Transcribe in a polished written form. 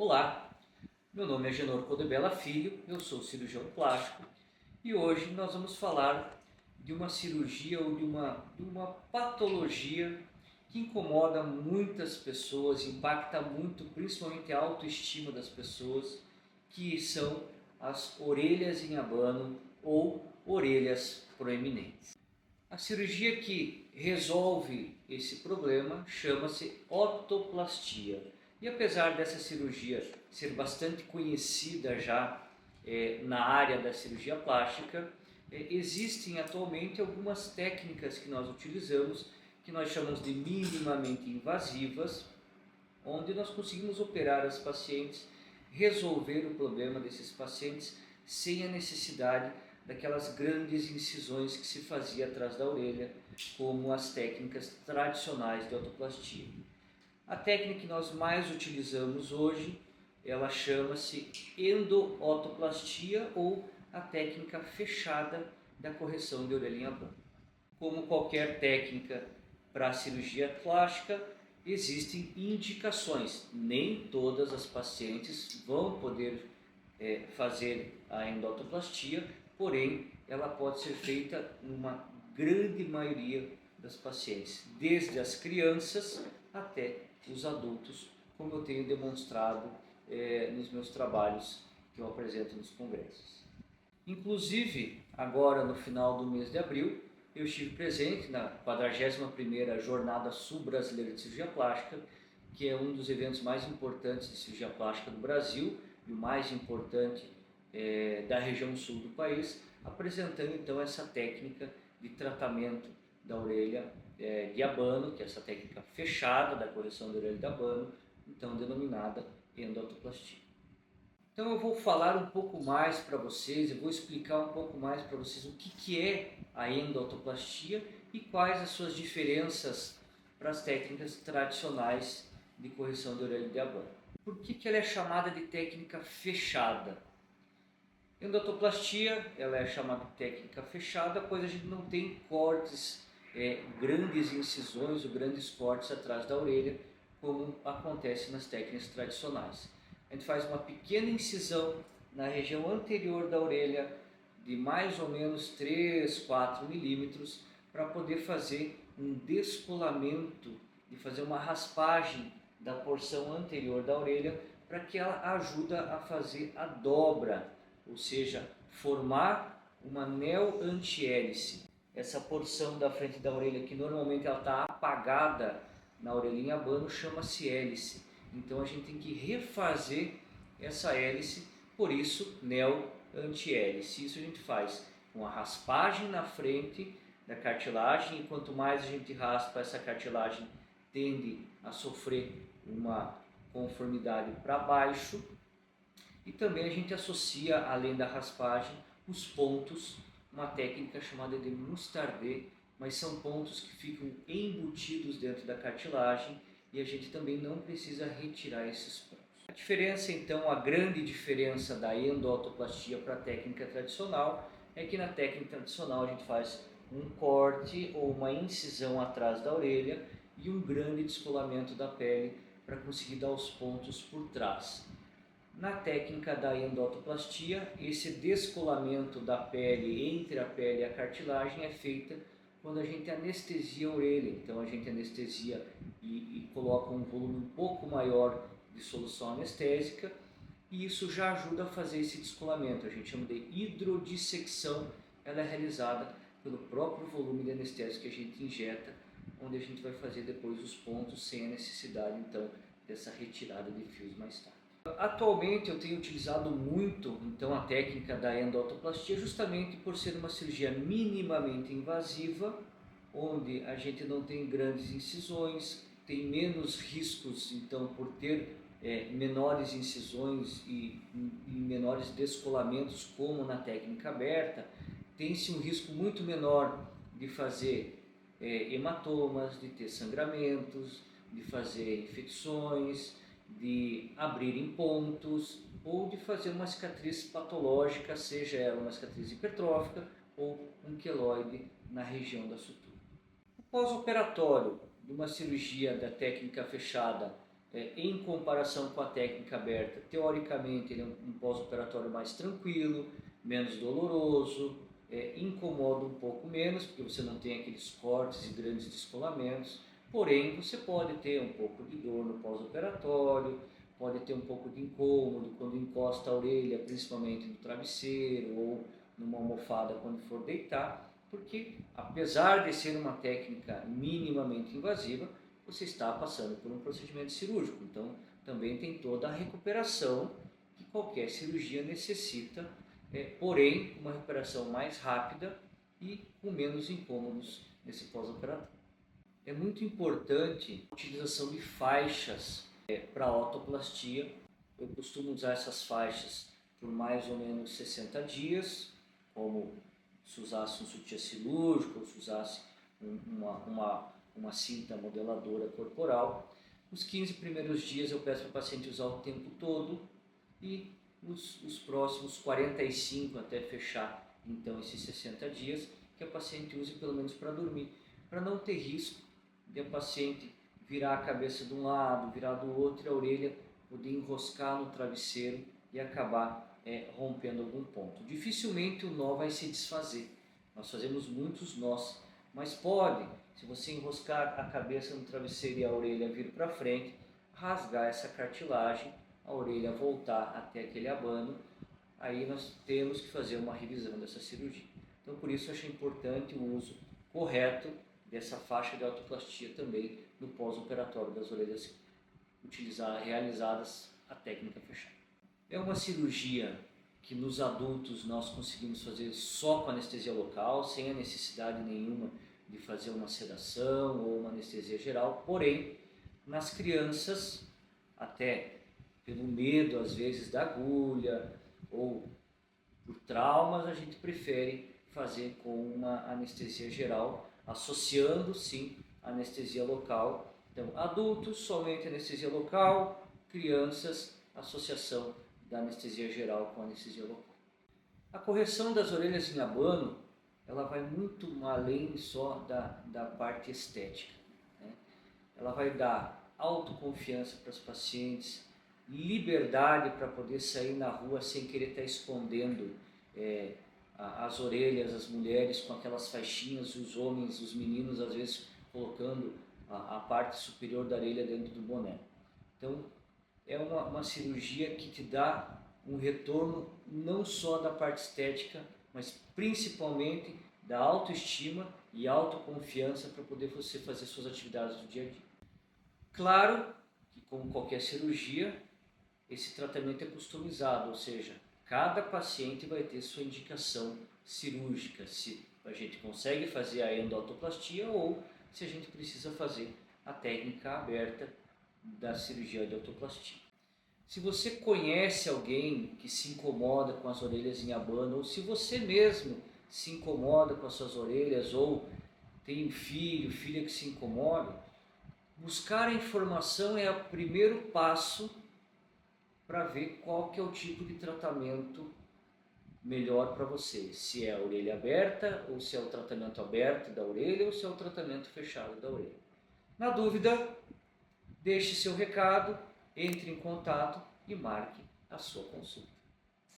Olá, meu nome é Genor Codebella Filho, eu sou cirurgião plástico e hoje nós vamos falar de uma cirurgia ou de uma patologia que incomoda muitas pessoas, impacta muito, principalmente a autoestima das pessoas, que são as orelhas em abano ou orelhas proeminentes. A cirurgia que resolve esse problema chama-se otoplastia. E apesar dessa cirurgia ser bastante conhecida já na área da cirurgia plástica, existem atualmente algumas técnicas que nós utilizamos, que nós chamamos de minimamente invasivas, onde nós conseguimos operar as pacientes, resolver o problema desses pacientes sem a necessidade daquelas grandes incisões que se fazia atrás da orelha, como as técnicas tradicionais de otoplastia. A técnica que nós mais utilizamos hoje, ela chama-se endootoplastia ou a técnica fechada da correção de orelha em abano. Como qualquer técnica para a cirurgia plástica, existem indicações. Nem todas as pacientes vão poder fazer a endotoplastia, porém ela pode ser feita numa grande maioria das pacientes, desde as crianças até os adultos, como eu tenho demonstrado nos meus trabalhos que eu apresento nos congressos. Inclusive, agora no final do mês de abril, eu estive presente na 41ª Jornada Sul-Brasileira de Cirurgia Plástica, que é um dos eventos mais importantes de cirurgia plástica do Brasil e o mais importante da região sul do país, apresentando então essa técnica de tratamento da orelha de abano, que é essa técnica fechada da correção da orelha de abano, então denominada endotoplastia. Então eu vou falar um pouco mais para vocês, eu vou explicar um pouco mais para vocês o que é a endotoplastia e quais as suas diferenças para as técnicas tradicionais de correção de orelha de abano. Por que ela é chamada de técnica fechada? Endotoplastia ela é chamada de técnica fechada, pois a gente não tem cortes, grandes incisões ou grandes cortes atrás da orelha, como acontece nas técnicas tradicionais. A gente faz uma pequena incisão na região anterior da orelha de mais ou menos 3, 4 milímetros para poder fazer um descolamento e fazer uma raspagem da porção anterior da orelha para que ela ajude a fazer a dobra, ou seja, formar uma neo-antihélice. Essa porção da frente da orelha que normalmente ela está apagada na orelhinha abano chama-se hélice. Então a gente tem que refazer essa hélice, por isso neo-antihélice. Isso a gente faz com a raspagem na frente da cartilagem, e quanto mais a gente raspa, essa cartilagem tende a sofrer uma conformidade para baixo. E também a gente associa, além da raspagem, os pontos, uma técnica chamada de moussardé, mas são pontos que ficam embutidos dentro da cartilagem e a gente também não precisa retirar esses pontos. A diferença então, a grande diferença da endotoplastia para a técnica tradicional é que na técnica tradicional a gente faz um corte ou uma incisão atrás da orelha e um grande descolamento da pele para conseguir dar os pontos por trás. Na técnica da endotoplastia, esse descolamento da pele entre a pele e a cartilagem é feita quando a gente anestesia a orelha. Então a gente anestesia e coloca um volume um pouco maior de solução anestésica e isso já ajuda a fazer esse descolamento. A gente chama de hidrodissecção, ela é realizada pelo próprio volume de anestésico que a gente injeta, onde a gente vai fazer depois os pontos sem a necessidade então dessa retirada de fios mais tarde. Atualmente eu tenho utilizado muito então a técnica da endotoplastia justamente por ser uma cirurgia minimamente invasiva, onde a gente não tem grandes incisões, tem menos riscos então por ter menores incisões e menores descolamentos como na técnica aberta, tem-se um risco muito menor de fazer hematomas, de ter sangramentos, de fazer infecções, de abrir em pontos ou de fazer uma cicatriz patológica, seja ela uma cicatriz hipertrófica ou um queloide na região da sutura. O pós-operatório de uma cirurgia da técnica fechada em comparação com a técnica aberta, teoricamente ele é um pós-operatório mais tranquilo, menos doloroso, incomoda um pouco menos, porque você não tem aqueles cortes e grandes descolamentos, porém você pode ter um pouco de dor no pós-operatório, pode ter um pouco de incômodo quando encosta a orelha, principalmente no travesseiro ou numa almofada quando for deitar, porque apesar de ser uma técnica minimamente invasiva, você está passando por um procedimento cirúrgico, então também tem toda a recuperação que qualquer cirurgia necessita, porém uma recuperação mais rápida e com menos incômodos nesse pós-operatório. É muito importante a utilização de faixas para autoplastia. Eu costumo usar essas faixas por mais ou menos 60 dias, como se usasse um sutiã cirúrgico ou se usasse uma cinta modeladora corporal. Os 15 primeiros dias eu peço para o paciente usar o tempo todo e os próximos 45 até fechar então esses 60 dias que a paciente use pelo menos para dormir, para não ter risco de a paciente virar a cabeça de um lado, virar do outro e a orelha poder enroscar no travesseiro e acabar rompendo algum ponto. Dificilmente o nó vai se desfazer, nós fazemos muitos nós, mas pode, se você enroscar a cabeça no travesseiro e a orelha vir para frente, rasgar essa cartilagem, a orelha voltar até aquele abano, aí nós temos que fazer uma revisão dessa cirurgia. Então por isso eu achei importante o uso correto dessa faixa de autoplastia também no pós-operatório das orelhas realizadas a técnica fechada. É uma cirurgia que nos adultos nós conseguimos fazer só com anestesia local, sem a necessidade nenhuma de fazer uma sedação ou uma anestesia geral, porém, nas crianças, até pelo medo às vezes da agulha ou por traumas, a gente prefere fazer com uma anestesia geral, associando sim a anestesia local. Então, adultos, somente anestesia local, crianças, associação da anestesia geral com a anestesia local. A correção das orelhas em abano, ela vai muito além só da parte estética, né? Ela vai dar autoconfiança para os pacientes, liberdade para poder sair na rua sem querer estar escondendo as orelhas, as mulheres com aquelas faixinhas, os homens, os meninos às vezes colocando a parte superior da orelha dentro do boné. Então é uma cirurgia que te dá um retorno não só da parte estética, mas principalmente da autoestima e autoconfiança para poder você fazer suas atividades do dia a dia. Claro que, como qualquer cirurgia, esse tratamento é customizado, ou seja, cada paciente vai ter sua indicação cirúrgica, se a gente consegue fazer a endoautoplastia ou se a gente precisa fazer a técnica aberta da cirurgia de autoplastia. Se você conhece alguém que se incomoda com as orelhas em abano, ou se você mesmo se incomoda com as suas orelhas, ou tem um filho, filha que se incomoda, buscar a informação é o primeiro passo para ver qual que é o tipo de tratamento melhor para você. Se é a orelha aberta, ou se é o tratamento aberto da orelha, ou se é o tratamento fechado da orelha. Na dúvida, deixe seu recado, entre em contato e marque a sua consulta.